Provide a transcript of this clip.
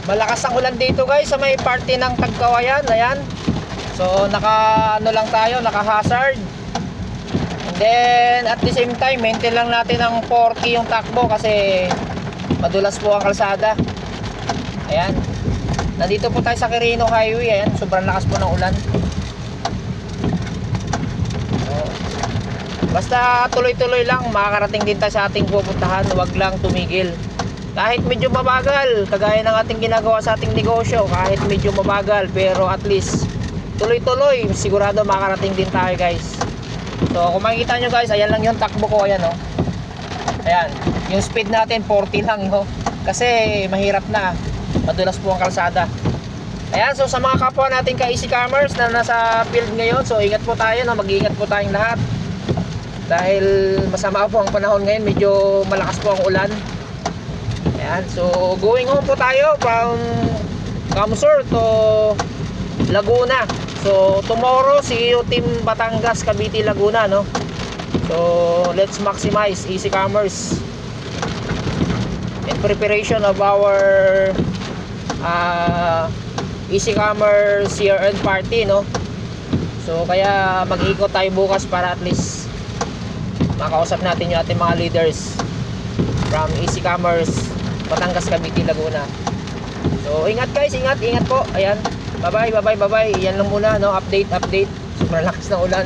Malakas ang ulan dito guys sa may party ng Tagkawayan. Ayan. So naka ano lang tayo, naka hazard. And then at the same time maintain lang natin ang 40 yung takbo kasi madulas po ang kalsada. Ayan. Nandito po tayo sa Quirino Highway. Ayan, sobrang lakas po ng ulan. So, basta tuloy-tuloy lang, makakarating din tayo sa ating pupuntahan. Huwag lang tumigil. Kahit medyo mabagal, kagaya ng ating ginagawa sa ating negosyo, kahit medyo mabagal, pero at least tuloy-tuloy, sigurado makakarating din tayo guys. So kung makikita nyo guys, ayan lang yung takbo ko. Ayan oh. Ayan, yung speed natin 40 lang no? Kasi mahirap na, madulas po ang kalsada. Ayan, so sa mga kapwa natin ka Easy Commerce na nasa field ngayon, so ingat po tayo no? Mag-iingat po tayong lahat. Dahil masama po ang panahon ngayon, medyo malakas po ang ulan. Ayan, so going home po tayo from Camsur to Laguna. So tomorrow see you Team Batangas, Cavite, Laguna no. So let's maximize Easy Commerce in preparation of our Easy Commerce year-end party no. So kaya mag-ikot tayo bukas para at least makausap natin yung ating mga leaders from Easy Commerce Batangas, Cavite, Laguna. So ingat guys, ingat po. Ayan. Bye bye. Yan lang muna no, update. Sobrang lakas ng ulan.